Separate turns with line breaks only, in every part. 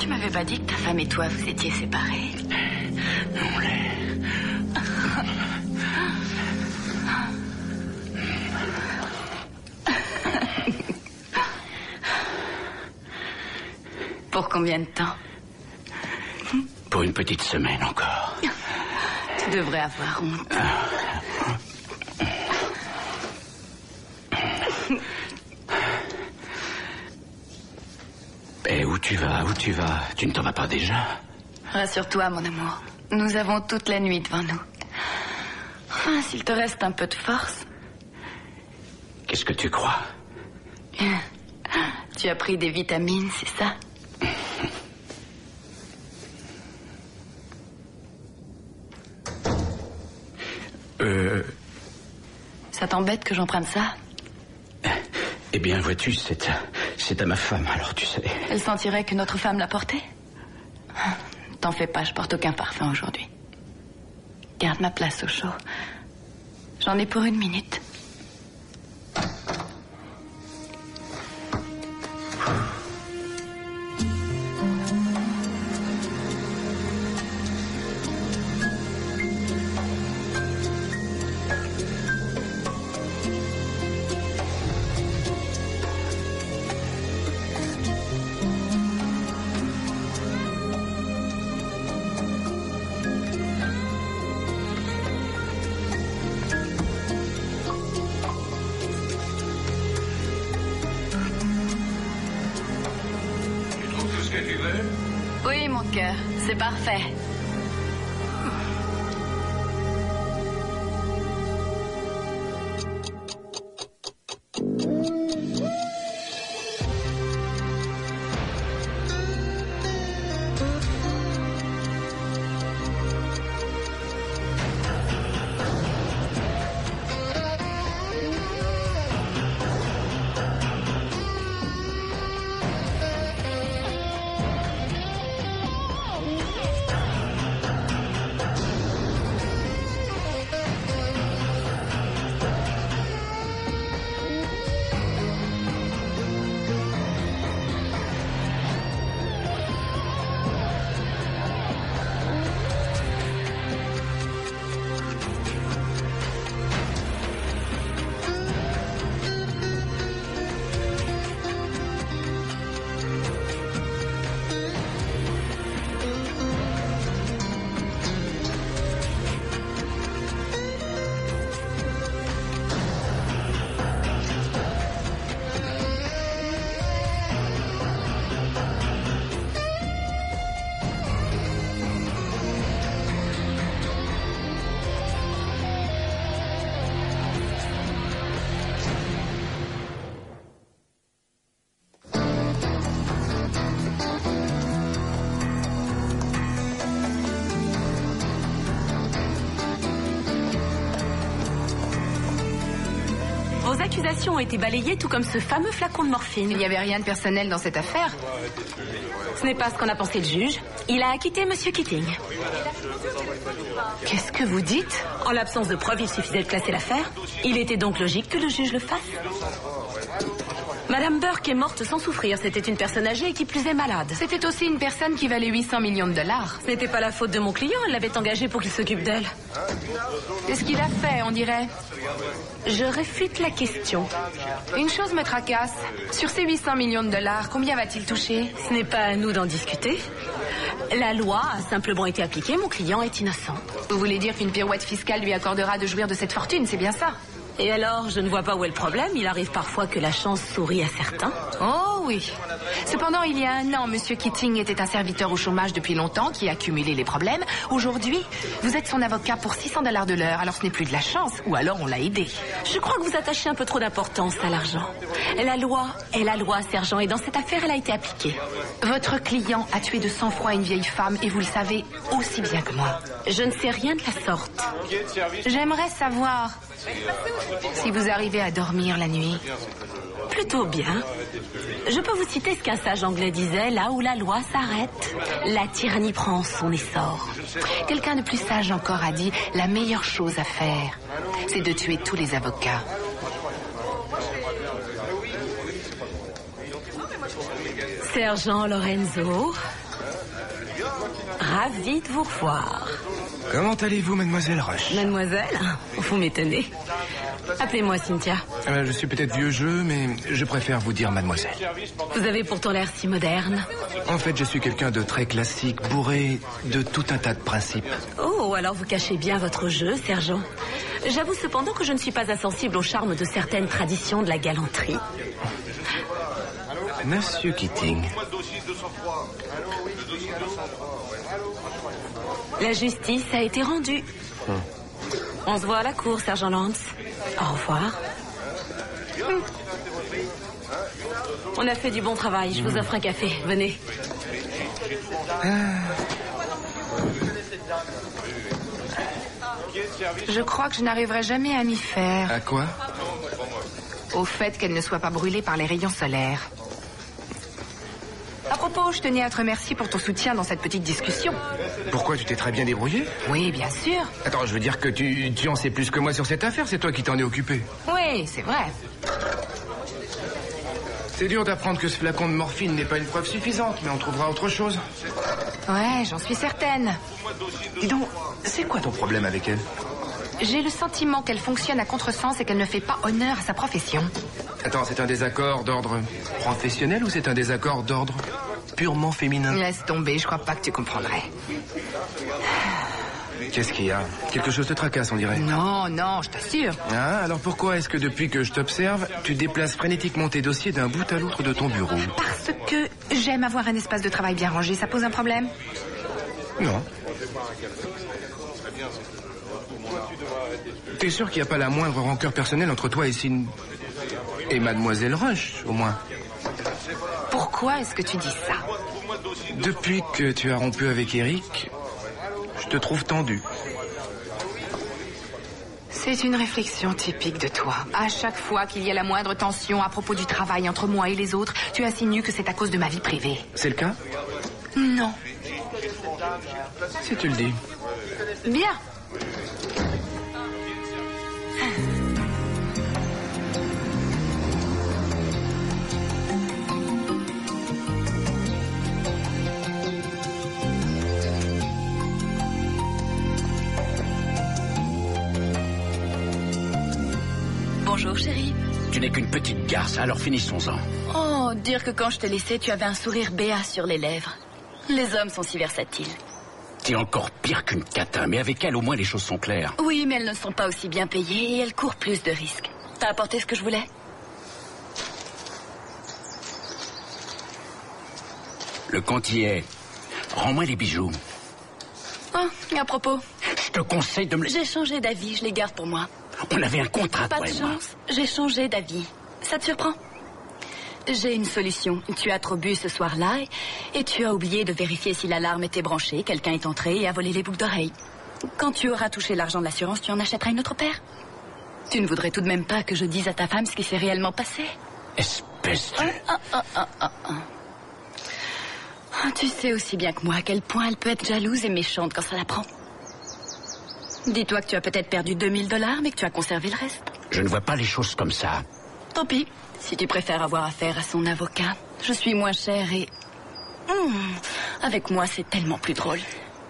Tu m'avais pas dit que ta femme et toi, vous étiez séparés?
On l'est.
Pour combien de temps?
Pour une petite semaine encore.
Tu devrais avoir honte.
Et où tu vas? Tu ne t'en vas pas déjà?
Rassure-toi, mon amour. Nous avons toute la nuit devant nous. Enfin, s'il te reste un peu de force.
Qu'est-ce que tu crois?
Tu as pris des vitamines, c'est ça? Ça t'embête que j'emprunte ça?
Eh bien, vois-tu, c'est à ma femme, alors tu sais.
Elle sentirait que notre femme l'a porté? T'en fais pas, je porte aucun parfum aujourd'hui. Garde ma place au chaud. J'en ai pour 1 minute. Oui, mon cœur, c'est parfait.
Vos accusations ont été balayées, tout comme ce fameux flacon de morphine.
Il n'y avait rien de personnel dans cette affaire.
Ce n'est pas ce qu'en a pensé le juge. Il a acquitté Monsieur Keating.
Qu'est-ce que vous dites?
En l'absence de preuves, il suffisait de classer l'affaire. Il était donc logique que le juge le fasse. Madame Burke est morte sans souffrir. C'était une personne âgée et qui plus est malade.
C'était aussi une personne qui valait 800 millions de dollars.
Ce n'était pas la faute de mon client. Elle l'avait engagé pour qu'il s'occupe d'elle.
Qu'est-ce qu'il a fait, on dirait?
Je réfute la question.
Une chose me tracasse. Sur ces 800 millions de dollars, combien va-t-il toucher?
Ce n'est pas à nous d'en discuter. La loi a simplement été appliquée. Mon client est innocent.
Vous voulez dire qu'une pirouette fiscale lui accordera de jouir de cette fortune, c'est bien ça?
Et alors, je ne vois pas où est le problème. Il arrive parfois que la chance sourit à certains.
Oh oui. Cependant, il y a 1 an, Monsieur Keating était un serviteur au chômage depuis longtemps qui a accumulé les problèmes. Aujourd'hui, vous êtes son avocat pour 600 $ de l'heure. Alors ce n'est plus de la chance, ou alors on l'a aidé.
Je crois que vous attachez un peu trop d'importance à l'argent. La loi est la loi, sergent, et dans cette affaire, elle a été appliquée.
Votre client a tué de sang-froid une vieille femme, et vous le savez aussi bien que moi.
Je ne sais rien de la sorte.
J'aimerais savoir si vous arrivez à dormir la nuit.
Plutôt bien. Je peux vous citer ce qu'un sage anglais disait: là où la loi s'arrête, la tyrannie prend son essor.
Quelqu'un de plus sage encore a dit: la meilleure chose à faire, c'est de tuer tous les avocats.
Sergent Lorenzo, Ravie de vous revoir.
Comment allez-vous, mademoiselle Rush?
Mademoiselle, vous m'étonnez. Appelez-moi Cynthia.
Je suis peut-être vieux jeu, mais je préfère vous dire mademoiselle.
Vous avez pourtant l'air si moderne.
En fait, je suis quelqu'un de très classique, bourré de tout un tas de principes.
Oh, alors vous cachez bien votre jeu, sergent. J'avoue cependant que je ne suis pas insensible au charme de certaines traditions de la galanterie.
Monsieur Keating.
La justice a été rendue. On se voit à la cour, sergent Lance. Au revoir. On a fait du bon travail. Je vous offre un café. Venez.
Je crois que je n'arriverai jamais à m'y faire.
À quoi?
Au fait qu'elle ne soit pas brûlée par les rayons solaires. À propos, je tenais à te remercier pour ton soutien dans cette petite discussion.
Pourquoi, tu t'es très bien débrouillé?
Oui, bien sûr.
Attends, je veux dire que tu en sais plus que moi sur cette affaire, c'est toi qui t'en es occupé.
Oui, c'est vrai.
C'est dur d'apprendre que ce flacon de morphine n'est pas une preuve suffisante, mais on trouvera autre chose.
Ouais, j'en suis certaine.
Dis donc, c'est quoi ton problème avec elle?
J'ai le sentiment qu'elle fonctionne à contresens et qu'elle ne fait pas honneur à sa profession.
Attends, c'est un désaccord d'ordre professionnel ou c'est un désaccord d'ordre purement féminin?
Laisse tomber, je crois pas que tu comprendrais.
Qu'est-ce qu'il y a? Quelque chose te tracasse, on dirait.
Non, non, je t'assure.
Ah, alors pourquoi est-ce que depuis que je t'observe, tu déplaces frénétiquement tes dossiers d'un bout à l'autre de ton bureau?
Parce que j'aime avoir un espace de travail bien rangé. Ça pose un problème?
Non. T'es sûr qu'il n'y a pas la moindre rancœur personnelle entre toi et et mademoiselle Rush, au moins?
Pourquoi est-ce que tu dis ça?
Depuis que tu as rompu avec Eric, je te trouve tendu.
C'est une réflexion typique de toi. À chaque fois qu'il y a la moindre tension à propos du travail entre moi et les autres, tu insinues que c'est à cause de ma vie privée.
C'est le cas?
Non.
Si tu le dis.
Bien.
Bonjour, chérie.
Tu n'es qu'une petite garce, alors finissons-en.
Oh, dire que quand je te laissais, tu avais un sourire béat sur les lèvres. Les hommes sont si versatiles.
T'es encore pire qu'une catin, mais avec elle, au moins, les choses sont claires.
Oui, mais elles ne sont pas aussi bien payées et elles courent plus de risques. T'as apporté ce que je voulais?
Le compte y est. Rends-moi les bijoux.
Oh, à propos.
Je te conseille de me...
J'ai changé d'avis, je les garde pour moi.
On avait un contrat,
Pas
toi
de
et moi.
chance, j'ai changé d'avis. Ça te surprend? J'ai une solution. Tu as trop bu ce soir-là et tu as oublié de vérifier si l'alarme était branchée. Quelqu'un est entré et a volé les boucles d'oreilles. Quand tu auras touché l'argent de l'assurance, tu en achèteras une autre paire. Tu ne voudrais tout de même pas que je dise à ta femme ce qui s'est réellement passé?
Espèce de...
Tu sais aussi bien que moi à quel point elle peut être jalouse et méchante quand ça la prend. Dis-toi que tu as peut-être perdu $2000, mais que tu as conservé le reste.
Je ne vois pas les choses comme ça.
Tant pis. Si tu préfères avoir affaire à son avocat, je suis moins chère et... avec moi, c'est tellement plus drôle.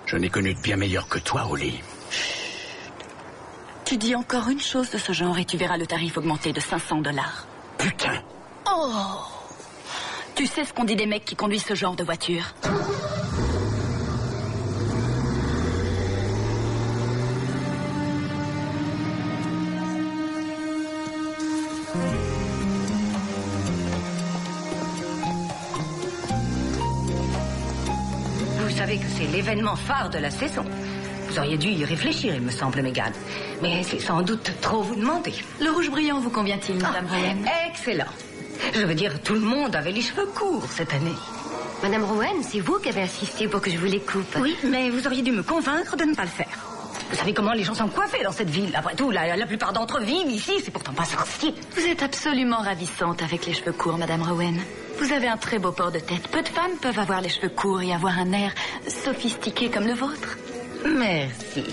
Je n'ai connu de bien meilleur que toi, Holly.
Tu dis encore une chose de ce genre et tu verras le tarif augmenter de $500.
Putain!
Oh! Tu sais ce qu'on dit des mecs qui conduisent ce genre de voiture?
Vous savez que c'est l'événement phare de la saison. Vous auriez dû y réfléchir, il me semble, Mégane. Mais c'est sans doute trop vous demander.
Le rouge brillant vous convient-il, Madame Rowan?
Excellent. Je veux dire, tout le monde avait les cheveux courts cette année.
Madame Rowan, c'est vous qui avez insisté pour que je vous les coupe.
Oui, mais vous auriez dû me convaincre de ne pas le faire. Vous savez comment les gens sont coiffés dans cette ville. Après tout, la plupart d'entre eux vivent ici, c'est pourtant pas sorcier.
Vous êtes absolument ravissante avec les cheveux courts, Madame Rowan. Vous avez un très beau port de tête. Peu de femmes peuvent avoir les cheveux courts et avoir un air sophistiqué comme le vôtre.
Merci.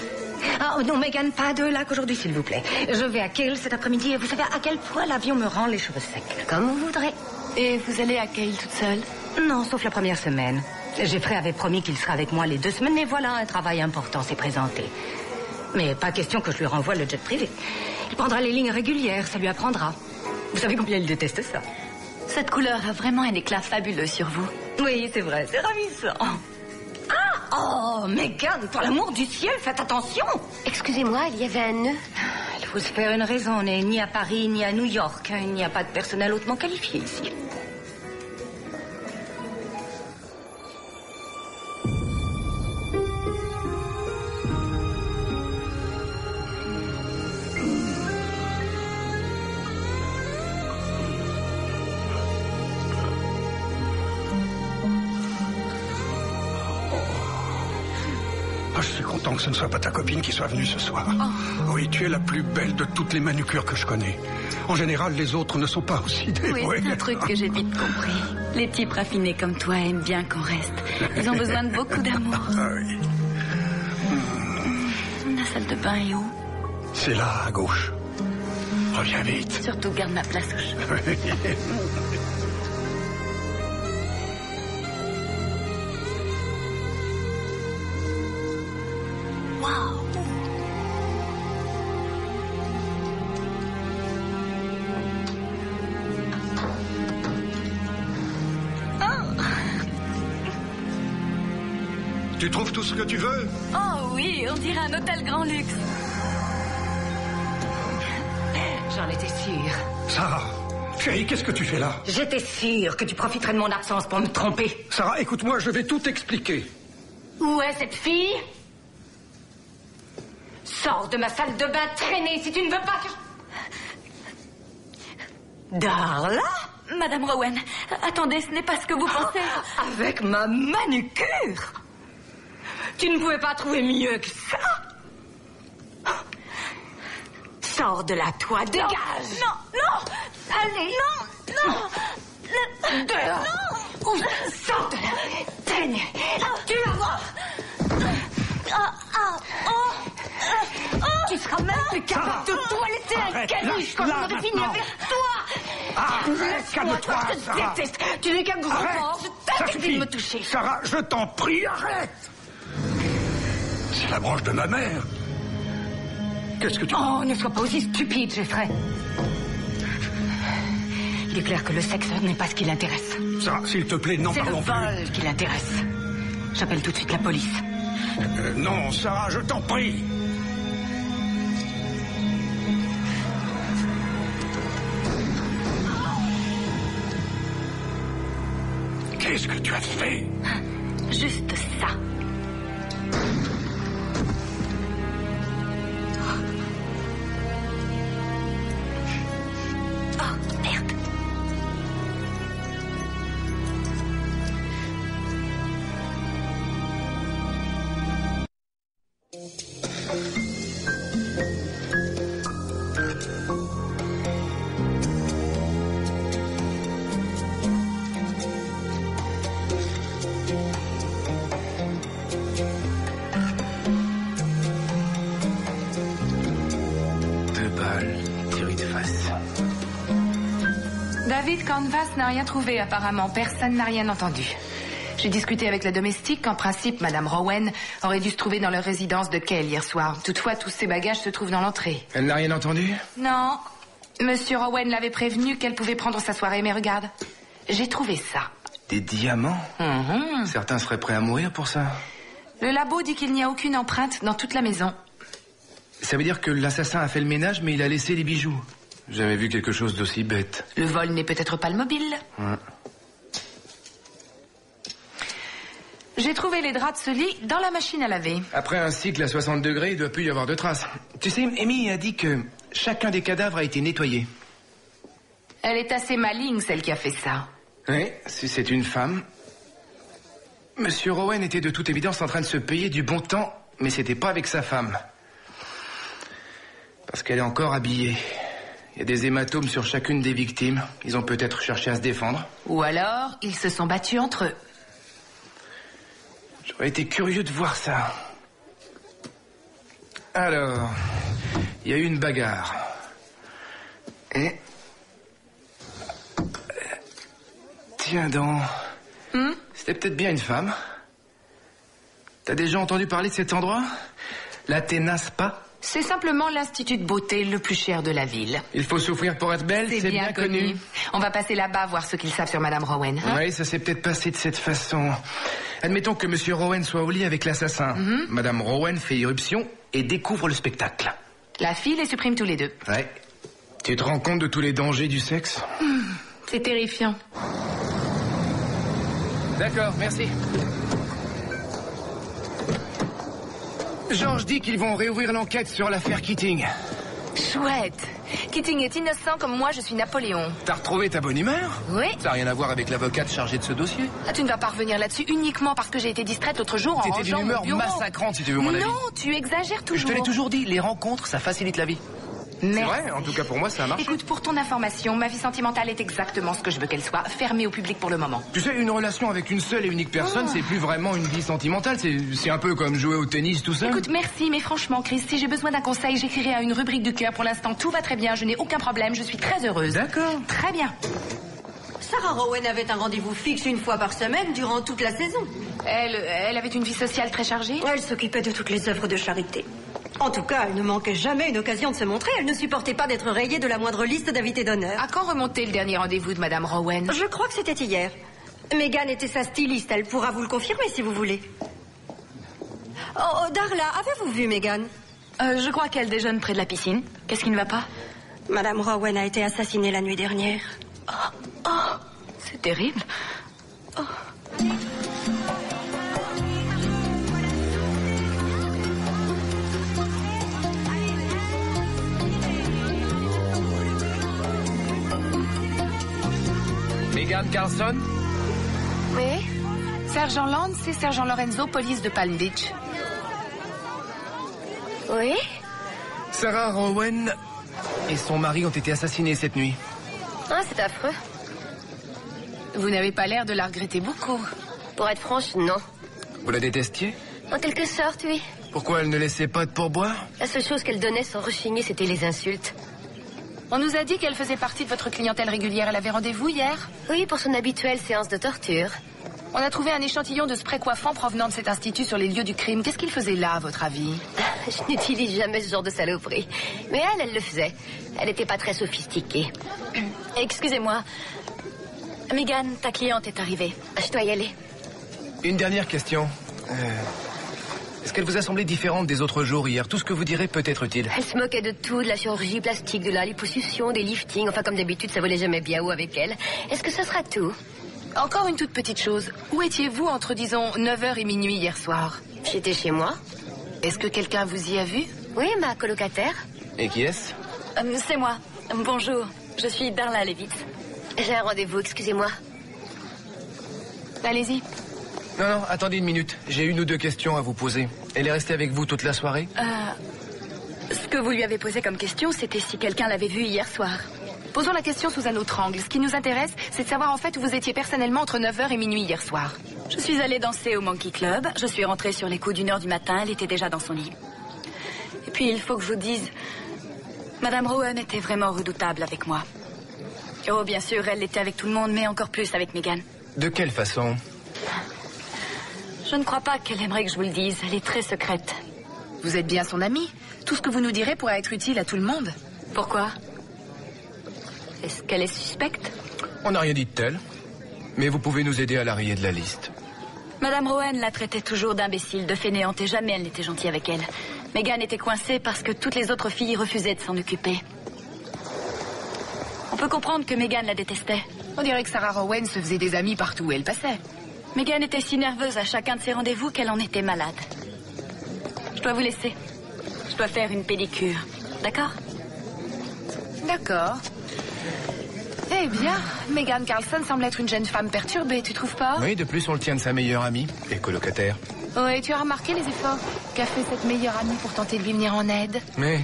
Ah non, Mégane, pas de lac aujourd'hui, s'il vous plaît. Je vais à Cale cet après-midi et vous savez à quel point l'avion me rend les cheveux secs.
Comme vous voudrez.
Et vous allez à Cale toute seule?
Non, sauf la première semaine. Jeffrey avait promis qu'il serait avec moi les 2 semaines, mais voilà, un travail important s'est présenté. Mais pas question que je lui renvoie le jet privé. Il prendra les lignes régulières, ça lui apprendra. Vous savez combien il déteste ça?
Cette couleur a vraiment un éclat fabuleux sur vous.
Oui, c'est vrai, c'est ravissant. Ah! Oh, Megan, pour l'amour du ciel, faites attention!
Excusez-moi, il y avait un nœud.
Il faut se faire une raison. On n'est ni à Paris, ni à New York. Il n'y a pas de personnel hautement qualifié ici.
Je suis content que ce ne soit pas ta copine qui soit venue ce soir. Oui, tu es la plus belle de toutes les manucures que je connais. En général, les autres ne sont pas aussi dévoués.
Oui, c'est un truc que j'ai vite compris. Les types raffinés comme toi aiment bien qu'on reste. Ils ont besoin de beaucoup d'amour.
Ah oui.
La salle de bain est où?
C'est là, à gauche. Reviens vite.
Surtout garde ma place au chaud.
Tu trouves tout ce que tu veux?
Oh oui, on dirait un hôtel grand luxe.
J'en étais sûre.
Sarah, chérie, qu'est-ce que tu fais là?
J'étais sûre que tu profiterais de mon absence pour me tromper.
Sarah, écoute-moi, je vais tout expliquer.
Où est cette fille? Sors de ma salle de bain traînée si tu ne veux pas que... Darla?
Madame Rowan, attendez, ce n'est pas ce que vous pensez.
Avec ma manucure? Tu ne pouvais pas trouver mieux que ça? Sors de là, toi, dégage!
Non, non!
Allez! Non! Dehors! Non! Sors de là! Traîne! Tu vas voir! Tu seras même plus capable de toiletter un caniche quand on aurait fini avec toi!
Arrête, calme-toi,
Je te
Sarah.
déteste! Tu n'es qu'un gros porc! Je t'interdis de me toucher!
Sarah, je t'en prie, arrête! C'est la branche de ma mère. Qu'est-ce que tu...
Oh, ne sois pas aussi stupide, Jeffrey. Il est clair que le sexe n'est pas ce qui l'intéresse.
Sarah, s'il te plaît, n'en
C'est le
parlons plus.
vol qui l'intéresse. J'appelle tout de suite la police.
Non, Sarah, je t'en prie. Qu'est-ce que tu as fait?
Juste ça. Oh, merde.
David Canvas n'a rien trouvé apparemment. Personne n'a rien entendu. J'ai discuté avec la domestique. En principe, Madame Rowan aurait dû se trouver dans leur résidence de Kehl hier soir. Toutefois, tous ses bagages se trouvent dans l'entrée.
Elle n'a rien entendu?
Non. Monsieur Rowan l'avait prévenue qu'elle pouvait prendre sa soirée, mais regarde. J'ai trouvé ça.
Des diamants? Certains seraient prêts à mourir pour ça.
Le labo dit qu'il n'y a aucune empreinte dans toute la maison.
Ça veut dire que l'assassin a fait le ménage, mais il a laissé les bijoux. Jamais vu quelque chose d'aussi bête.
Le vol n'est peut-être pas le mobile.
Ouais.
J'ai trouvé les draps de ce lit dans la machine à laver.
Après un cycle à 60 degrés, il ne doit plus y avoir de traces. Tu sais, Amy a dit que chacun des cadavres a été nettoyé.
Elle est assez maligne, celle qui a fait ça.
Oui, si c'est une femme. Monsieur Rowan était de toute évidence en train de se payer du bon temps, mais c'était pas avec sa femme. Parce qu'elle est encore habillée. Il y a des hématomes sur chacune des victimes. Ils ont peut-être cherché à se défendre.
Ou alors, ils se sont battus entre eux.
J'aurais été curieux de voir ça. Alors, il y a eu une bagarre. Et... Tiens donc. C'était peut-être bien une femme. T'as déjà entendu parler de cet endroit? L'Athéna Spa?
C'est simplement l'institut de beauté le plus cher de la ville.
Il faut souffrir pour être belle, c'est bien connu.
On va passer là-bas voir ce qu'ils savent sur Madame Rowan. Hein?
Oui, ça s'est peut-être passé de cette façon. Admettons que Monsieur Rowan soit au lit avec l'assassin. Madame Rowan fait irruption et découvre le spectacle.
La file les supprime tous les deux.
Ouais. Tu te rends compte de tous les dangers du sexe?
C'est terrifiant.
D'accord, merci. George dit qu'ils vont réouvrir l'enquête sur l'affaire Keating.
Chouette. Keating est innocent comme moi, je suis Napoléon.
T'as retrouvé ta bonne humeur?
Oui.
Ça n'a rien à voir avec l'avocate chargée de ce dossier.
Ah, tu ne vas pas revenir là-dessus uniquement parce que j'ai été distraite l'autre jour en
T'étais d'une
rangeant
humeur
mon bureau.
massacrante, si tu veux mon avis.
Non, tu exagères toujours.
Je te l'ai toujours dit, les rencontres, ça facilite la vie.
Mais...
C'est vrai, en tout cas pour moi, ça marche.
Écoute, pour ton information, ma vie sentimentale est exactement ce que je veux qu'elle soit, fermée au public pour le moment.
Tu sais, une relation avec une seule et unique personne, c'est plus vraiment une vie sentimentale. C'est un peu comme jouer au tennis, tout ça.
Écoute, merci, mais franchement, Chris, si j'ai besoin d'un conseil, j'écrirai à une rubrique du cœur. Pour l'instant, tout va très bien, je n'ai aucun problème, je suis très heureuse.
D'accord.
Très bien.
Sarah Rowan avait un rendez-vous fixe une fois par semaine durant toute la saison.
Elle avait une vie sociale très chargée?
Elle s'occupait de toutes les œuvres de charité. En tout cas, elle ne manquait jamais une occasion de se montrer. Elle ne supportait pas d'être rayée de la moindre liste d'invités d'honneur.
À quand remontait le dernier rendez-vous de Madame Rowan?
Je crois que c'était hier. Megan était sa styliste. Elle pourra vous le confirmer si vous voulez. Oh, Darla, avez-vous vu Megan?
Je crois qu'elle déjeune près de la piscine. Qu'est-ce qui ne va pas?
Madame Rowan a été assassinée la nuit dernière.
Oh, c'est terrible. Oh.
Megan Carlson?
Oui. Sergent Lance et Sergent Lorenzo, police de Palm Beach.
Oui?
Sarah Rowan et son mari ont été assassinés cette nuit.
Ah, c'est affreux.
Vous n'avez pas l'air de la regretter beaucoup.
Pour être franche, non.
Vous la détestiez?
En quelque sorte, oui.
Pourquoi elle ne laissait pas de pourboire?
La seule chose qu'elle donnait sans rechigner, c'était les insultes.
On nous a dit qu'elle faisait partie de votre clientèle régulière. Elle avait rendez-vous hier?
Oui, pour son habituelle séance de torture.
On a trouvé un échantillon de spray coiffant provenant de cet institut sur les lieux du crime. Qu'est-ce qu'il faisait là, à votre avis?
Je n'utilise jamais ce genre de saloperie. Mais elle le faisait. Elle n'était pas très sophistiquée.
Excusez-moi. Megan, ta cliente est arrivée.
Je dois y aller.
Une dernière question. Est-ce qu'elle vous a semblé différente des autres jours hier? Tout ce que vous direz peut être utile.
Elle se moquait de tout, de la chirurgie plastique, de la liposuction, des liftings. Enfin, comme d'habitude, ça volait jamais bien haut avec elle. Est-ce que ce sera tout?
Encore une toute petite chose. Où étiez-vous entre, disons, 9h et minuit hier soir?
J'étais chez moi.
Est-ce que quelqu'un vous y a vu?
Oui, ma colocataire.
Et qui est-ce?
C'est moi. Bonjour. Je suis Darla Levitz.
J'ai un rendez-vous, excusez-moi.
Allez-y.
Non, attendez une minute. J'ai une ou deux questions à vous poser. Elle est restée avec vous toute la soirée?
Ce que vous lui avez posé comme question, c'était si quelqu'un l'avait vue hier soir.
Posons la question sous un autre angle. Ce qui nous intéresse, c'est de savoir en fait où vous étiez personnellement entre 9h et minuit hier soir.
Je suis allée danser au Monkey Club. Je suis rentrée sur les coups d'1h du matin. Elle était déjà dans son lit. Et puis, il faut que je vous dise... Madame Rowan était vraiment redoutable avec moi. Oh, bien sûr, elle l'était avec tout le monde, mais encore plus avec Megan.
De quelle façon?
Je ne crois pas qu'elle aimerait que je vous le dise. Elle est très secrète.
Vous êtes bien son amie. Tout ce que vous nous direz pourra être utile à tout le monde.
Pourquoi? Est-ce qu'elle est suspecte?
On n'a rien dit de tel. Mais vous pouvez nous aider à la rayer de la liste.
Madame Rowan la traitait toujours d'imbécile, de fainéante, et jamais elle n'était gentille avec elle. Megan était coincée parce que toutes les autres filles refusaient de s'en occuper. On peut comprendre que Megan la détestait.
On dirait que Sarah Rowan se faisait des amis partout où elle passait.
Megan était si nerveuse à chacun de ses rendez-vous qu'elle en était malade. Je dois vous laisser. Je dois faire une pédicure. D'accord?
D'accord. Eh bien, Megan Carlson semble être une jeune femme perturbée, tu trouves pas?
Oui, de plus, on le tient de sa meilleure amie et colocataire.
Oui, tu as remarqué les efforts qu'a fait cette meilleure amie pour tenter de lui venir en aide?
Mais...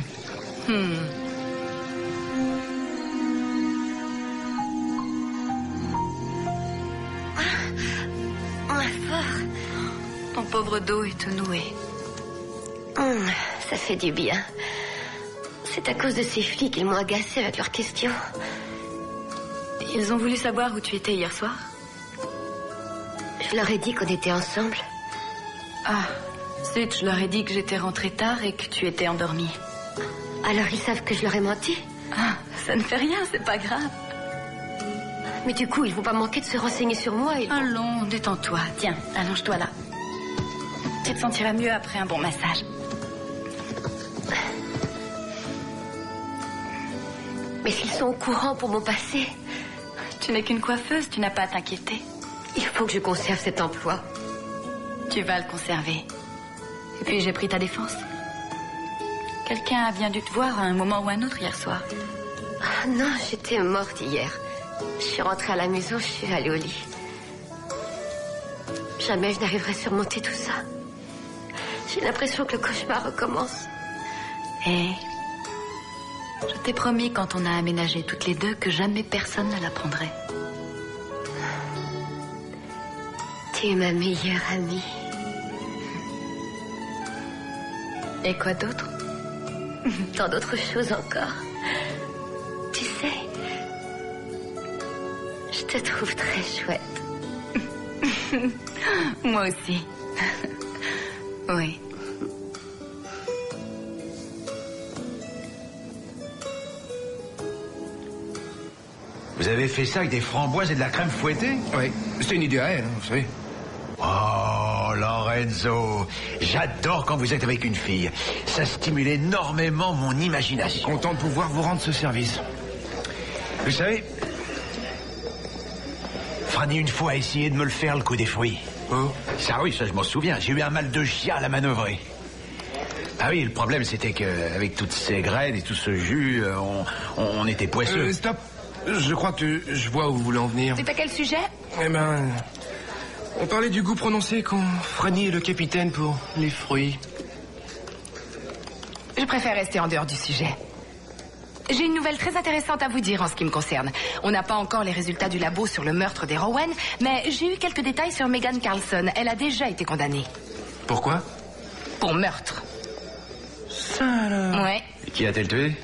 Ton pauvre dos est tout noué.
Ça fait du bien. C'est à cause de ces flics qu'ils m'ont agacé avec leurs questions.
Ils ont voulu savoir où tu étais hier soir?
Je leur ai dit qu'on était ensemble.
Ah, zut, je leur ai dit que j'étais rentrée tard et que tu étais endormie.
Alors ils savent que je leur ai menti?
Ah, ça ne fait rien, c'est pas grave.
Mais du coup, ils vont pas manquer de se renseigner sur moi.
Allons, détends-toi. Tiens, allonge-toi là. Tu te sentiras mieux après un bon massage.
Mais s'ils sont au courant pour mon passé...
Tu n'es qu'une coiffeuse, tu n'as pas à t'inquiéter.
Il faut que je conserve cet emploi.
Tu vas le conserver. Et puis j'ai pris ta défense. Quelqu'un a bien dû te voir à un moment ou un autre hier soir.
Ah non, j'étais morte hier. Je suis rentrée à la maison, je suis allée au lit. Jamais je n'arriverai à surmonter tout ça. J'ai l'impression que le cauchemar recommence.
Et je t'ai promis quand on a aménagé toutes les deux que jamais personne ne l'apprendrait.
Tu es ma meilleure amie.
Et quoi d'autre?
Tant d'autres choses encore. Tu sais, je te trouve très chouette.
Moi aussi. Oui.
Vous avez fait ça avec des framboises et de la crème fouettée?
Oui, c'était une idée à elle, vous savez.
Oh, Lorenzo, j'adore quand vous êtes avec une fille. Ça stimule énormément mon imagination.
Content de pouvoir vous rendre ce service.
Vous savez, Franny une fois a essayé de me le faire, le coup des fruits.
Oh.
Ça oui, ça je m'en souviens. J'ai eu un mal de chien à la manœuvrer. Ah oui, le problème c'était qu'avec toutes ces graines et tout ce jus, on était poisseux.
Stop. Je crois que je vois où vous voulez en venir.
C'est à quel sujet?
Eh ben... On parlait du goût prononcé qu'ont Franny et le capitaine pour les fruits.
Je préfère rester en dehors du sujet. J'ai une nouvelle très intéressante à vous dire en ce qui me concerne. On n'a pas encore les résultats du labo sur le meurtre des Rowan, mais j'ai eu quelques détails sur Megan Carlson. Elle a déjà été condamnée.
Pourquoi?
Pour meurtre.
Ça alors...
Ouais.
Et qui a-t-elle tué?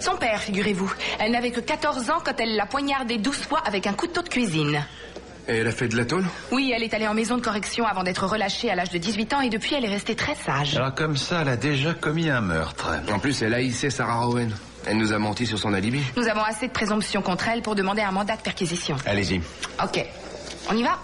Son père, figurez-vous. Elle n'avait que 14 ans quand elle l'a poignardé 12 fois avec un couteau de cuisine.
Et elle a fait de la tôle?
Oui, elle est allée en maison de correction avant d'être relâchée à l'âge de 18 ans et depuis elle est restée très sage.
Alors comme ça, elle a déjà commis un meurtre.
En plus, elle haïssait Sarah Rowan. Elle nous a menti sur son alibi.
Nous avons assez de présomption contre elle pour demander un mandat de perquisition.
Allez-y.
Ok. On y va?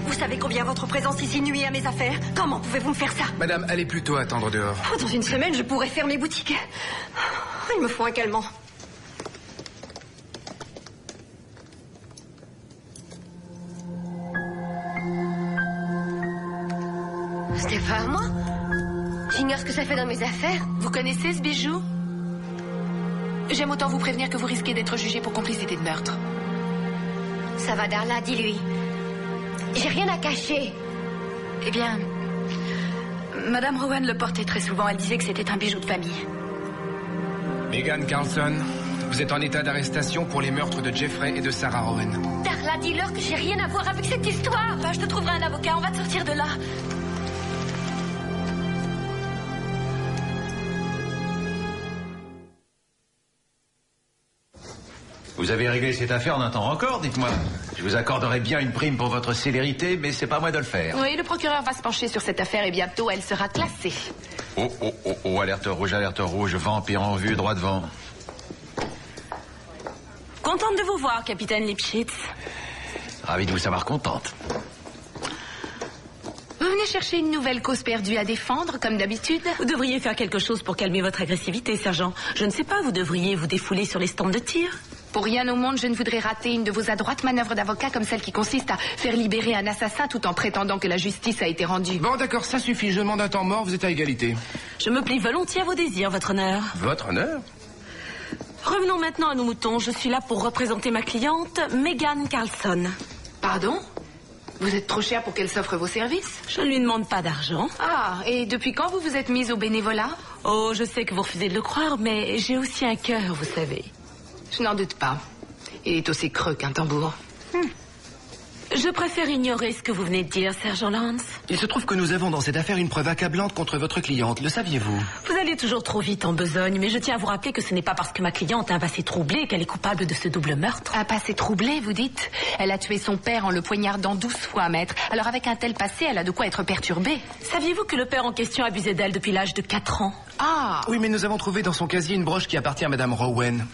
Vous savez combien votre présence ici nuit à mes affaires? Comment pouvez-vous me faire ça?
Madame, allez plutôt attendre dehors.
Oh, dans une semaine, je pourrais fermer boutique. Il me faut un calmant.
C'était pas à moi. J'ignore ce que ça fait dans mes affaires.
Vous connaissez ce bijou? J'aime autant vous prévenir que vous risquez d'être jugé pour complicité de meurtre.
Ça va, Darla, dis-lui. J'ai rien à cacher.
Eh bien, Madame Rowan le portait très souvent. Elle disait que c'était un bijou de famille.
Megan Carlson, vous êtes en état d'arrestation pour les meurtres de Jeffrey et de Sarah Rowan.
Darla, dis-leur que j'ai rien à voir avec cette histoire.
Bah, je te trouverai un avocat. On va te sortir de là.
Vous avez réglé cette affaire en un temps record, dites-moi. Je vous accorderai bien une prime pour votre célérité, mais c'est pas à moi de le faire.
Oui, le procureur va se pencher sur cette affaire et bientôt elle sera classée.
Oh, oh, oh, oh, alerte rouge, vampire en vue, droit devant.
Contente de vous voir, capitaine Lipschitz.
Ravi de vous savoir contente.
Vous venez chercher une nouvelle cause perdue à défendre, comme d'habitude?
Vous devriez faire quelque chose pour calmer votre agressivité, sergent. Je ne sais pas, vous devriez vous défouler sur les stands de tir.
Pour rien au monde, je ne voudrais rater une de vos adroites manœuvres d'avocat comme celle qui consiste à faire libérer un assassin tout en prétendant que la justice a été rendue.
Bon, d'accord, ça suffit. Je demande un temps mort, vous êtes à égalité.
Je me plie volontiers à vos désirs, votre honneur.
Votre honneur?
Revenons maintenant à nos moutons. Je suis là pour représenter ma cliente, Megan Carlson.
Pardon? Vous êtes trop cher pour qu'elle s'offre vos services?
Je ne lui demande pas d'argent.
Ah, et depuis quand vous vous êtes mise au bénévolat?
Oh, je sais que vous refusez de le croire, mais j'ai aussi un cœur, vous savez.
Je n'en doute pas. Il est aussi creux qu'un tambour.
Je préfère ignorer ce que vous venez de dire, sergent Lance.
Il se trouve que nous avons dans cette affaire une preuve accablante contre votre cliente, le saviez-vous?
Vous allez toujours trop vite en besogne, mais je tiens à vous rappeler que ce n'est pas parce que ma cliente a un passé troublé qu'elle est coupable de ce double meurtre.
Un passé troublé, vous dites? Elle a tué son père en le poignardant 12 fois, maître. Alors avec un tel passé, elle a de quoi être perturbée.
Saviez-vous que le père en question abusait d'elle depuis l'âge de 4 ans?
Ah!
Oui, mais nous avons trouvé dans son casier une broche qui appartient à Madame Rowan.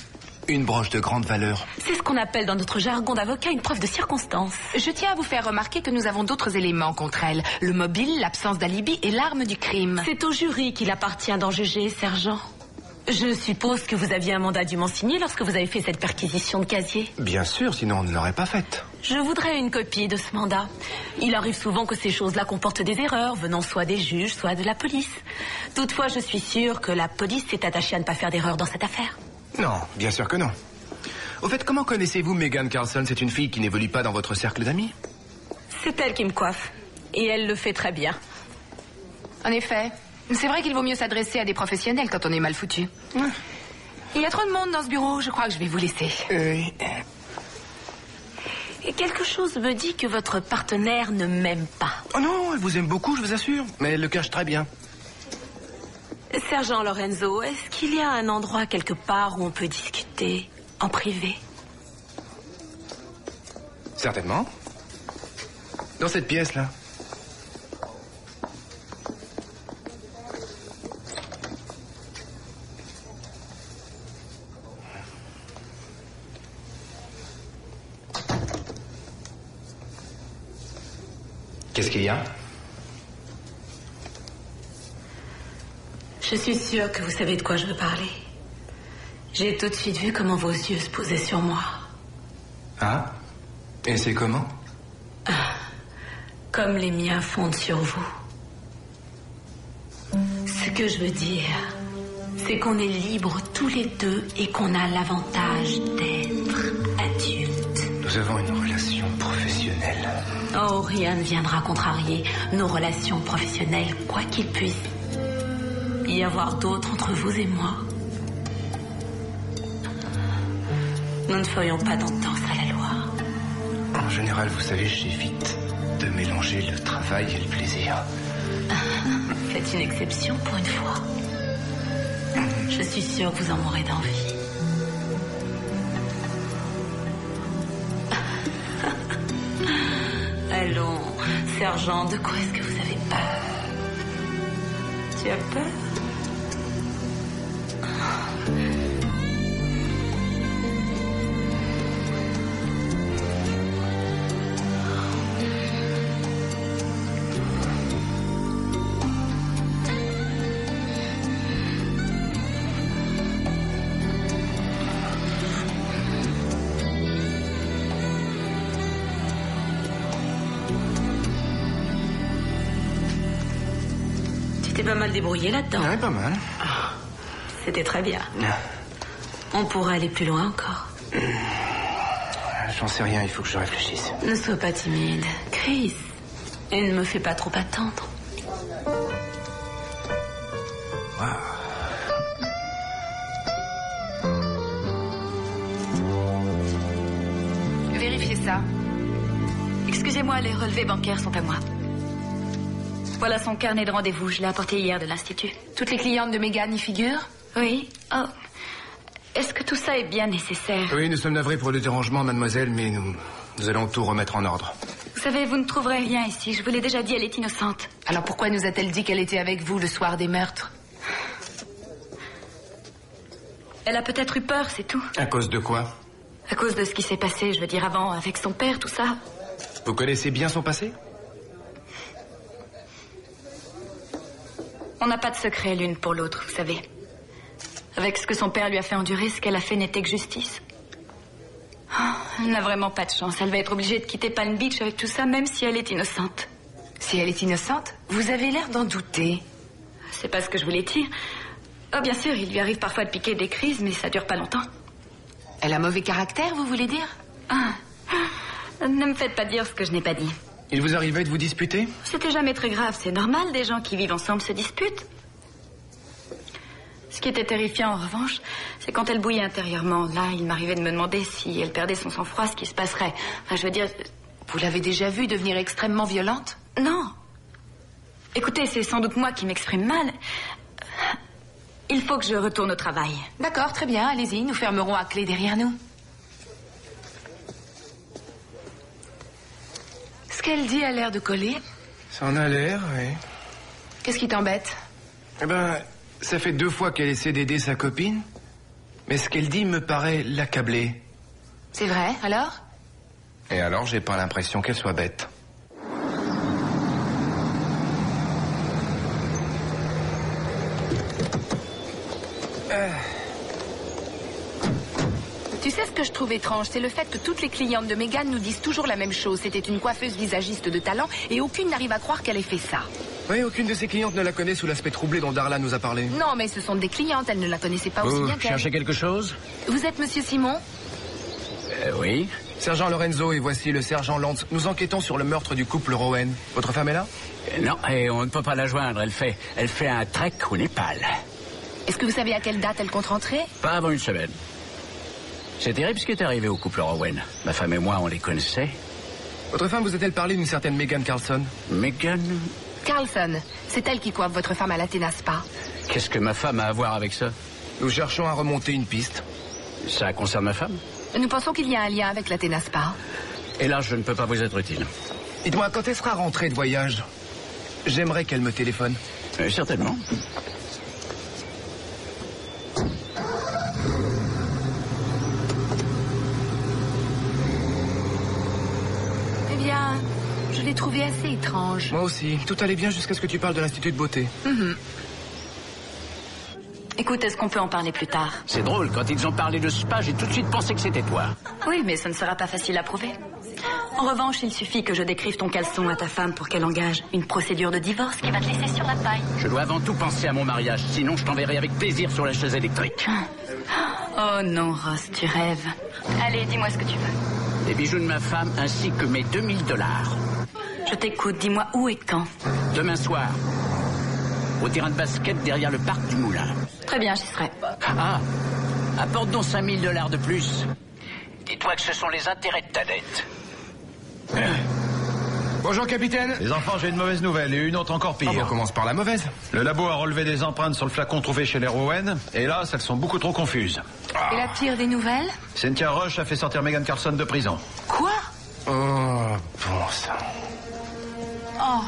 Une broche de grande valeur.
C'est ce qu'on appelle dans notre jargon d'avocat une preuve de circonstance.
Je tiens à vous faire remarquer que nous avons d'autres éléments contre elle. Le mobile, l'absence d'alibi et l'arme du crime.
C'est au jury qu'il appartient d'en juger, sergent. Je suppose que vous aviez un mandat dûment signé lorsque vous avez fait cette perquisition de casier.
Bien sûr, sinon on ne l'aurait pas faite.
Je voudrais une copie de ce mandat. Il arrive souvent que ces choses-là comportent des erreurs, venant soit des juges, soit de la police. Toutefois, je suis sûre que la police s'est attachée à ne pas faire d'erreur dans cette affaire.
Non, bien sûr que non. Au fait, comment connaissez-vous Megan Carlson? C'est une fille qui n'évolue pas dans votre cercle d'amis?
C'est elle qui me coiffe. Et elle le fait très bien.
En effet, c'est vrai qu'il vaut mieux s'adresser à des professionnels quand on est mal foutu. Il y a trop de monde dans ce bureau, je crois que je vais vous laisser.
Et quelque chose me dit que votre partenaire ne m'aime pas.
Oh non, elle vous aime beaucoup, je vous assure. Mais elle le cache très bien.
Sergent Lorenzo, est-ce qu'il y a un endroit quelque part où on peut discuter en privé?
Certainement. Dans cette pièce-là. Qu'est-ce qu'il y a?
Je suis sûre que vous savez de quoi je veux parler. J'ai tout de suite vu comment vos yeux se posaient sur moi.
Ah? Et c'est comment?
Comme les miens fondent sur vous. Ce que je veux dire, c'est qu'on est libres tous les deux et qu'on a l'avantage d'être adultes.
Nous avons une relation professionnelle.
Oh, rien ne viendra contrarier nos relations professionnelles, quoi qu'il puisse y avoir d'autres entre vous et moi. Nous ne ferions pas d'entente à la loi.
En général, vous savez, j'évite de mélanger le travail et le plaisir.
Faites une exception pour une fois. Je suis sûre que vous en mourrez d'envie. Allons, sergent, de quoi est-ce que vous avez peur? Tu as peur? Tu t'es pas mal débrouillé là-dedans.
Ouais, pas mal.
C'était très bien. On pourra aller plus loin encore.
J'en sais rien, il faut que je réfléchisse.
Ne sois pas timide, Chris. Et ne me fais pas trop attendre.
Vérifiez ça.
Excusez-moi, les relevés bancaires sont à moi. Voilà son carnet de rendez-vous. Je l'ai apporté hier de l'Institut.
Toutes les clientes de Megan y figurent?
Oui. Oh. Est-ce que tout ça est bien nécessaire?
Oui, nous sommes navrés pour le dérangement, mademoiselle, mais nous allons tout remettre en ordre.
Vous savez, vous ne trouverez rien ici. Je vous l'ai déjà dit, elle est innocente.
Alors pourquoi nous a-t-elle dit qu'elle était avec vous le soir des meurtres?
Elle a peut-être eu peur, c'est tout.
À cause de quoi?
À cause de ce qui s'est passé, je veux dire, avant, avec son père, tout ça.
Vous connaissez bien son passé?
On n'a pas de secret l'une pour l'autre, vous savez. Avec ce que son père lui a fait endurer, ce qu'elle a fait n'était que justice. Oh, elle n'a vraiment pas de chance. Elle va être obligée de quitter Palm Beach avec tout ça, même si elle est innocente.
Si elle est innocente? Vous avez l'air d'en douter.
C'est pas ce que je voulais dire. Oh, bien sûr, il lui arrive parfois de piquer des crises, mais ça dure pas longtemps.
Elle a mauvais caractère, vous voulez dire?
Ne me faites pas dire ce que je n'ai pas dit.
Il vous arrivait de vous disputer?
C'était jamais très grave, c'est normal, des gens qui vivent ensemble se disputent. Ce qui était terrifiant, en revanche, c'est quand elle bouillait intérieurement. Là, il m'arrivait de me demander si elle perdait son sang-froid, ce qui se passerait. Enfin, je veux dire,
Vous l'avez déjà vue devenir extrêmement violente?
Non. Écoutez, c'est sans doute moi qui m'exprime mal. Il faut que je retourne au travail.
D'accord, très bien, allez-y, nous fermerons à clé derrière nous. Ce qu'elle dit a l'air de coller.
Ça en a l'air, oui.
Qu'est-ce qui t'embête?
Eh ben, ça fait 2 fois qu'elle essaie d'aider sa copine. Mais ce qu'elle dit me paraît l'accabler.
C'est vrai, alors?
Et alors, j'ai pas l'impression qu'elle soit bête.
Tu sais ce que je trouve étrange, c'est le fait que toutes les clientes de Megan nous disent toujours la même chose. C'était une coiffeuse visagiste de talent et aucune n'arrive à croire qu'elle ait fait ça.
Oui, aucune de ses clientes ne la connaît sous l'aspect troublé dont Darla nous a parlé.
Non, mais ce sont des clientes, elles ne la connaissaient pas aussi bien qu'elle.
Cherchez quelque chose?
Vous êtes Monsieur Simon?
Oui.
Sergent Lorenzo et voici le sergent Lantz. Nous enquêtons sur le meurtre du couple Rowan. Votre femme est là?
Non, et on ne peut pas la joindre. Elle fait un trek au Népal.
Est-ce que vous savez à quelle date elle compte rentrer?
Pas avant une semaine. C'est terrible ce qui est arrivé au couple Rowan. Ma femme et moi, on les connaissait.
Votre femme vous a-t-elle parlé d'une certaine Megan Carlson?
Megan?
Carlson, c'est elle qui coiffe votre femme à l'Athéna Spa.
Qu'est-ce que ma femme a à voir avec ça?
Nous cherchons à remonter une piste.
Ça concerne ma femme?
Nous pensons qu'il y a un lien avec l'Athéna Spa.
Et là, je ne peux pas vous être utile.
Dites-moi, quand elle sera rentrée de voyage, j'aimerais qu'elle me téléphone.
Certainement.
Eh bien, je l'ai trouvée assez étrange.
Moi aussi. Tout allait bien jusqu'à ce que tu parles de l'Institut de beauté.
Écoute, est-ce qu'on peut en parler plus tard?
C'est drôle, quand ils ont parlé de spa, j'ai tout de suite pensé que c'était toi.
Oui, mais ce ne sera pas facile à prouver. En revanche, il suffit que je décrive ton caleçon à ta femme pour qu'elle engage une procédure de divorce qui va te laisser sur la paille.
Je dois avant tout penser à mon mariage, sinon je t'enverrai avec plaisir sur la chaise électrique.
Oh non, Ross, tu rêves. Allez, dis-moi ce que tu veux.
Les bijoux de ma femme ainsi que mes $2000.
Je t'écoute, dis-moi où et quand.
Demain soir, au terrain de basket derrière le parc du Moulin.
Très bien, j'y serai.
Ah, apporte donc $5000 de plus. Dis-toi que ce sont les intérêts de ta dette.
Bonjour, capitaine.
Les enfants, j'ai une mauvaise nouvelle et une autre encore pire.
On commence par la mauvaise.
Le labo a relevé des empreintes sur le flacon trouvé chez les Rowan, et là, elles sont beaucoup trop confuses.
Et la pire des nouvelles?
Cynthia Rush a fait sortir Megan Carlson de prison.
Quoi?
Oh, bon sang.
Oh.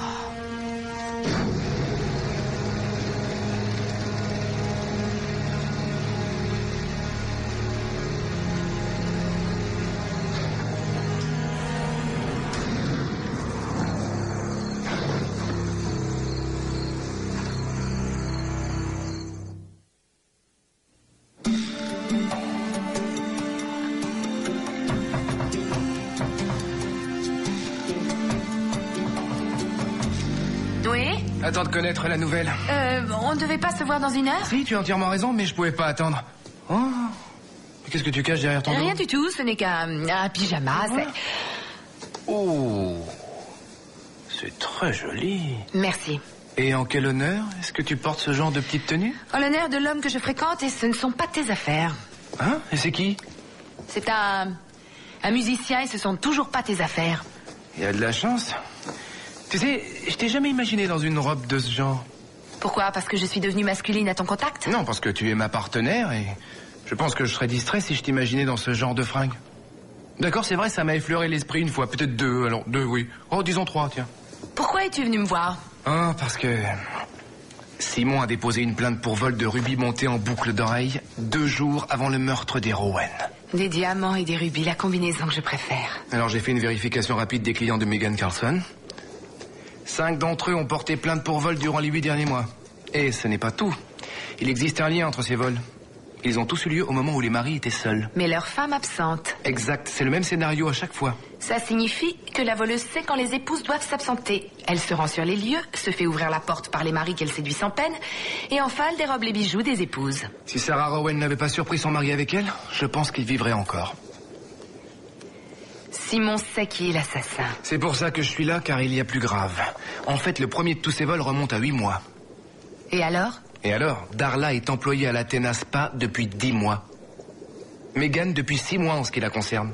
Attends de connaître la nouvelle.
On ne devait pas se voir dans 1 heure?
Si, tu as entièrement raison, mais je pouvais pas attendre. Oh. Mais qu'est-ce que tu caches derrière ton dos?
Rien du tout, ce n'est qu'un pyjama.
Oh, c'est très joli.
Merci.
Et en quel honneur est-ce que tu portes ce genre de petite tenue?
En l'honneur de l'homme que je fréquente, et ce ne sont pas tes affaires.
Hein? Et c'est qui?
C'est un musicien et ce sont toujours pas tes affaires.
Il y a de la chance. Tu sais, je t'ai jamais imaginé dans une robe de ce genre.
Pourquoi? Parce que je suis devenue masculine à ton contact?
Non, parce que tu es ma partenaire et je pense que je serais distrait si je t'imaginais dans ce genre de fringues. D'accord, c'est vrai, ça m'a effleuré l'esprit une fois, peut-être 2, alors 2, oui. Oh, disons 3, tiens.
Pourquoi es-tu venu me voir?
Ah, parce que Simon a déposé une plainte pour vol de rubis montés en boucle d'oreille 2 jours avant le meurtre des Rowan.
Des diamants et des rubis, la combinaison que je préfère.
Alors j'ai fait une vérification rapide des clients de Megan Carlson. 5 d'entre eux ont porté plainte pour vol durant les 8 derniers mois. Et ce n'est pas tout. Il existe un lien entre ces vols. Ils ont tous eu lieu au moment où les maris étaient seuls.
Mais leur femme absente.
Exact, c'est le même scénario à chaque fois.
Ça signifie que la voleuse sait quand les épouses doivent s'absenter. Elle se rend sur les lieux, se fait ouvrir la porte par les maris qu'elle séduit sans peine, et enfin elle dérobe les bijoux des épouses.
Si Sarah Rowan n'avait pas surpris son mari avec elle, je pense qu'il vivrait encore.
Simon sait qui est l'assassin.
C'est pour ça que je suis là, car il y a plus grave. En fait, le premier de tous ces vols remonte à 8 mois.
Et alors?
Et alors, Darla est employée à l'Athéna Spa depuis 10 mois. Megan depuis 6 mois en ce qui la concerne.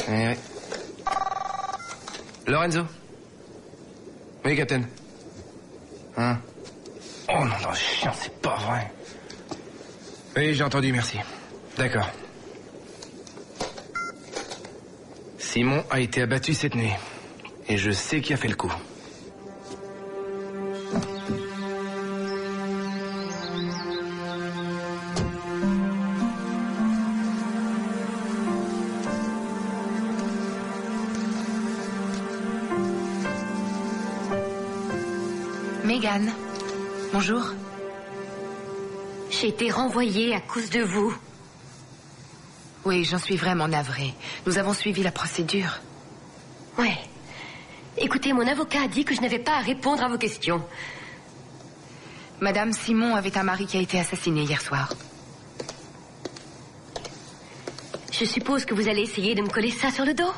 Oui. Lorenzo? Oui, Captain. Hein? Oh non, non, chien, c'est pas vrai. Oui, j'ai entendu, merci. D'accord. Simon a été abattu cette nuit. Et je sais qui a fait le coup.
Megan, bonjour.
J'ai été renvoyée à cause de vous.
Oui, j'en suis vraiment navrée. Nous avons suivi la procédure.
Ouais. Écoutez, mon avocat a dit que je n'avais pas à répondre à vos questions.
Madame Simon avait un mari qui a été assassiné hier soir.
Je suppose que vous allez essayer de me coller ça sur le dos.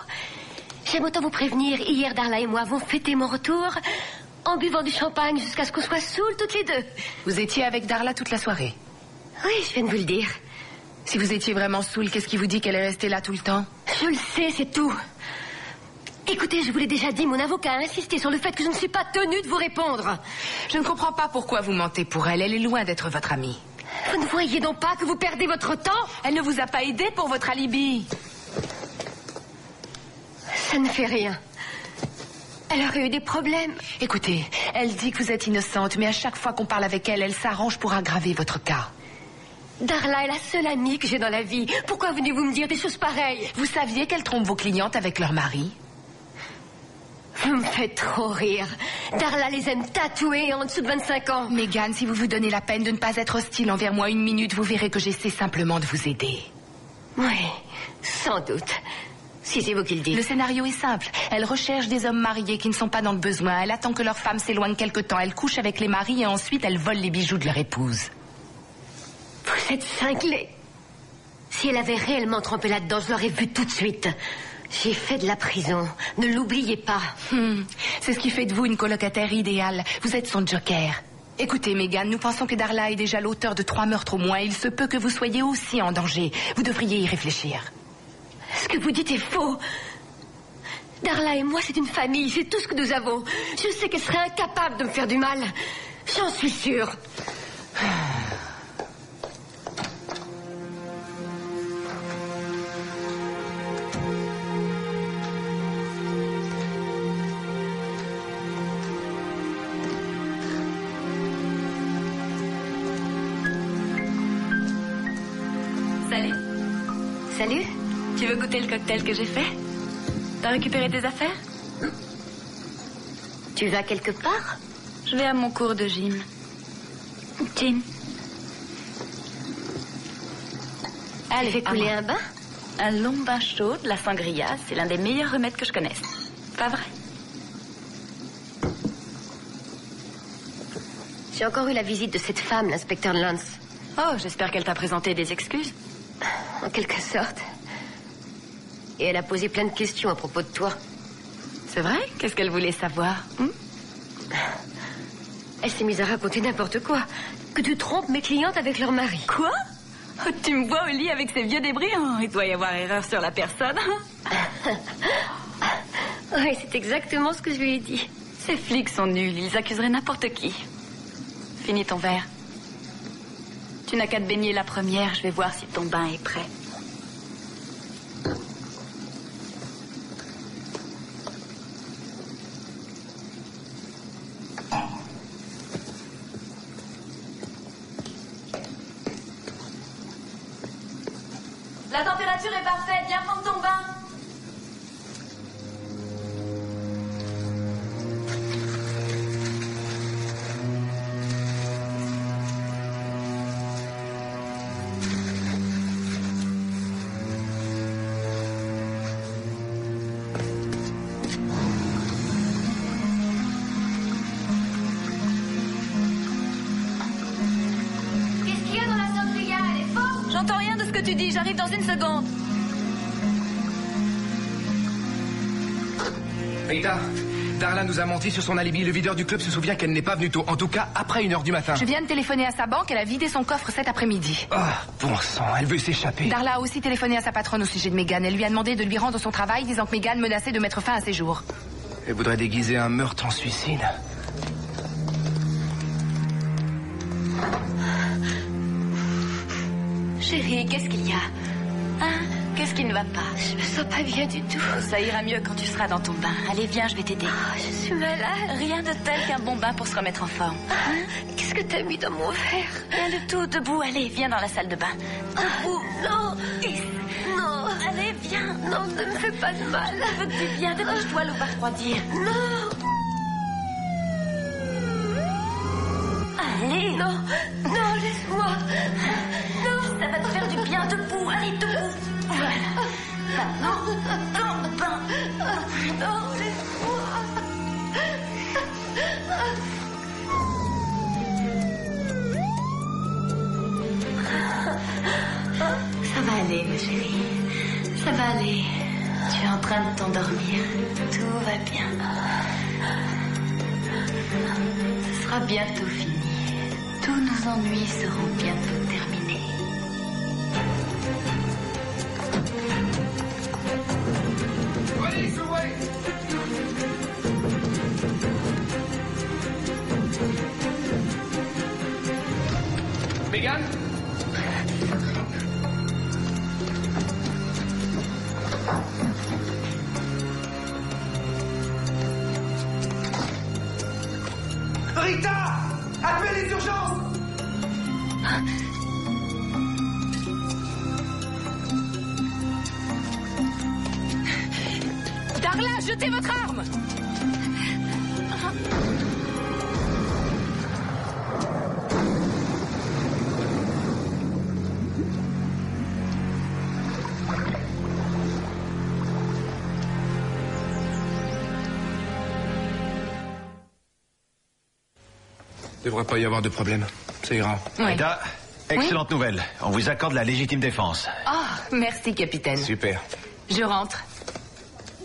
J'aime autant vous prévenir, hier Darla et moi avons fêté mon retour en buvant du champagne jusqu'à ce qu'on soit saouls toutes les deux.
Vous étiez avec Darla toute la soirée?
Oui, je viens de vous le dire.
Si vous étiez vraiment saoul, qu'est-ce qui vous dit qu'elle est restée là tout le temps?
Je le sais, c'est tout. Écoutez, je vous l'ai déjà dit, mon avocat a insisté sur le fait que je ne suis pas tenue de vous répondre.
Je ne comprends pas pourquoi vous mentez pour elle. Elle est loin d'être votre amie.
Vous ne voyez donc pas que vous perdez votre temps?
Elle ne vous a pas aidé pour votre alibi.
Ça ne fait rien. Elle aurait eu des problèmes.
Écoutez, elle dit que vous êtes innocente, mais à chaque fois qu'on parle avec elle, elle s'arrange pour aggraver votre cas.
Darla est la seule amie que j'ai dans la vie. Pourquoi venez-vous me dire des choses pareilles?
Vous saviez qu'elle trompe vos clientes avec leur mari?
Vous me faites trop rire. Darla les aime tatouées en dessous de 25 ans.
Megan, si vous vous donnez la peine de ne pas être hostile envers moi une minute, vous verrez que j'essaie simplement de vous aider.
Oui, sans doute. Si c'est vous qui le dites.
Le scénario est simple. Elle recherche des hommes mariés qui ne sont pas dans le besoin. Elle attend que leur femme s'éloigne quelque temps. Elle couche avec les maris et ensuite elle vole les bijoux de leur épouse.
Vous êtes cinglé. Si elle avait réellement trempé là-dedans, je l'aurais vu tout de suite. J'ai fait de la prison. Ne l'oubliez pas.
C'est ce qui fait de vous une colocataire idéale. Vous êtes son joker. Écoutez, Megan, nous pensons que Darla est déjà l'auteur de 3 meurtres au moins. Il se peut que vous soyez aussi en danger. Vous devriez y réfléchir.
Ce que vous dites est faux. Darla et moi, c'est une famille. C'est tout ce que nous avons. Je sais qu'elle serait incapable de me faire du mal. J'en suis sûre.
Salut.
Salut.
Tu veux goûter le cocktail que j'ai fait? T'as récupéré tes affaires?
Tu vas quelque part?
Je vais à mon cours de gym. Gym. Allez,
fais couler un bain?
Un long bain chaud, de la sangria, c'est l'un des meilleurs remèdes que je connaisse. Pas vrai?
J'ai encore eu la visite de cette femme, l'inspecteur Lance.
Oh, j'espère qu'elle t'a présenté des excuses.
En quelque sorte. Et elle a posé plein de questions à propos de toi.
C'est vrai? Qu'est-ce qu'elle voulait savoir?
Elle s'est mise à raconter n'importe quoi. Que tu trompes mes clientes avec leur mari.
Quoi? Tu me vois au lit avec ces vieux débris? Oh, il doit y avoir erreur sur la personne.
Oui, c'est exactement ce que je lui ai dit.
Ces flics sont nuls, ils accuseraient n'importe qui. Finis ton verre. Tu n'as qu'à te baigner la première, je vais voir si ton bain est prêt. La température est parfaite, viens prendre ton bain.
Qu'est-ce qu'il y a dans la sangria? Elle est forte?
J'entends rien de ce que tu dis, j'arrive dans une seconde.
Rita, Darla nous a menti sur son alibi. Le videur du club se souvient qu'elle n'est pas venue tôt. En tout cas, après 1h du matin.
Je viens de téléphoner à sa banque. Elle a vidé son coffre cet après-midi.
Ah, bon sang, elle veut s'échapper.
Darla a aussi téléphoné à sa patronne au sujet de Megan. Elle lui a demandé de lui rendre son travail, disant que Megan menaçait de mettre fin à ses jours.
Elle voudrait déguiser un meurtre en suicide.
Chérie, qu'est-ce qu'il y a? Hein? Qu'est-ce qui ne va pas?
Je me sens pas bien du tout.
Ça ira mieux quand tu seras dans ton bain. Allez, viens, je vais t'aider.
Je suis malade.
Rien de tel qu'un bon bain pour se remettre en forme.
Hein? Qu'est-ce que t'as mis dans mon verre?
Rien de tout, debout. Allez, viens dans la salle de bain. Debout.
Non. Non.
Allez, viens.
Non, ne me fais pas de mal.
Je veux que tu viennes, dépêche-toi, l'eau va refroidir.
Non.
Allez.
Non. Non, laisse-moi.
Non, ça va te faire du bien, debout. Allez, debout. Voilà. Maintenant, dans le bain.
Non, laisse-moi.
Ça va aller, ma chérie. Ça va aller. Tu es en train de t'endormir. Tout va bien. Ce sera bientôt fini. Tous nos ennuis seront bientôt terminés.
Megan?
Rita! Appelle les urgences!
Darla, jetez votre arme!
Devrait pas y avoir de problème. Ça ira.
Oui.
Rita, excellente nouvelle. On vous accorde la légitime défense.
Oh, merci, capitaine.
Super.
Je rentre.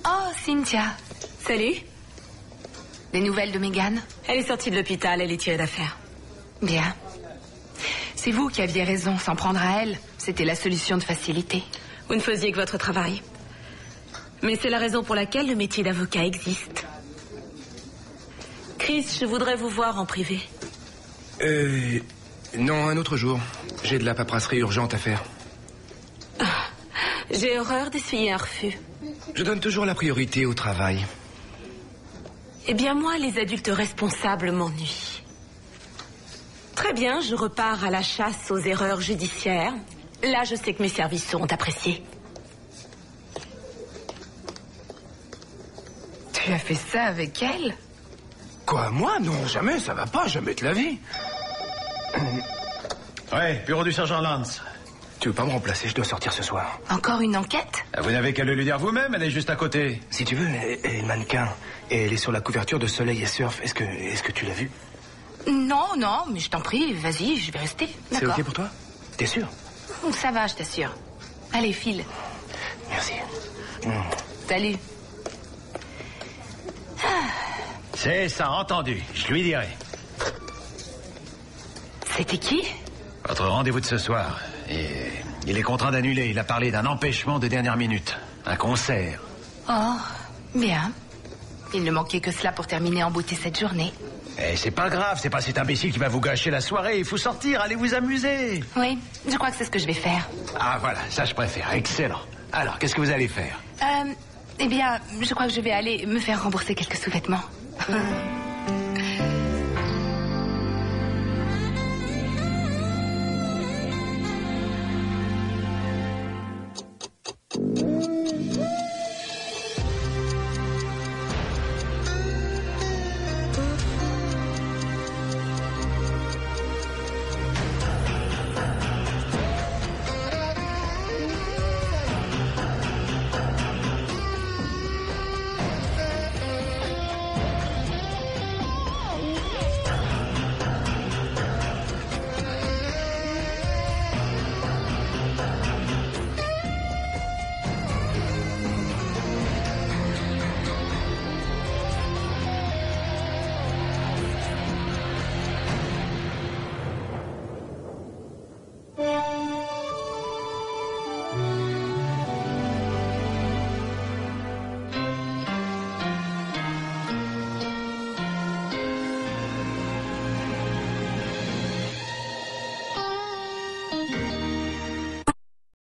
Oh, Cynthia.
Salut.
Des nouvelles de Megan?
Elle est sortie de l'hôpital, elle est tirée d'affaire.
Bien. C'est vous qui aviez raison. S'en prendre à elle, c'était la solution de facilité.
Vous ne faisiez que votre travail. Mais c'est la raison pour laquelle le métier d'avocat existe. Chris, je voudrais vous voir en privé.
Non, un autre jour. J'ai de la paperasserie urgente à faire.
J'ai horreur d'essuyer un refus.
Je donne toujours la priorité au travail.
Eh bien, moi, les adultes responsables m'ennuient. Très bien, je repars à la chasse aux erreurs judiciaires. Là, je sais que mes services seront appréciés.
Tu as fait ça avec elle?
Quoi, moi? Non, jamais, ça va pas, jamais de la vie.
Ouais, bureau du sergent Lance.
Tu veux pas me remplacer, je dois sortir ce soir.
Encore une enquête?
Vous n'avez qu'à le lui dire vous-même, elle est juste à côté.
Si tu veux, elle est mannequin. Et elle est sur la couverture de Soleil et Surf. Est-ce que tu l'as vue?
Non, non, mais je t'en prie, vas-y, je vais rester.
C'est
D'accord.
ok pour toi? T'es sûr?
Ça va, je t'assure. Allez, file.
Merci.
Salut.
C'est ça, entendu. Je lui dirai.
C'était qui?
Votre rendez-vous de ce soir. Et il est contraint d'annuler. Il a parlé d'un empêchement de dernière minute. Un concert.
Oh, bien. Il ne manquait que cela pour terminer en beauté cette journée.
Eh, c'est pas grave, c'est pas cet imbécile qui va vous gâcher la soirée. Il faut sortir, allez vous amuser.
Oui, je crois que c'est ce que je vais faire.
Ah voilà, ça je préfère. Excellent. Alors, qu'est-ce que vous allez faire?
Eh bien, je crois que je vais aller me faire rembourser quelques sous-vêtements.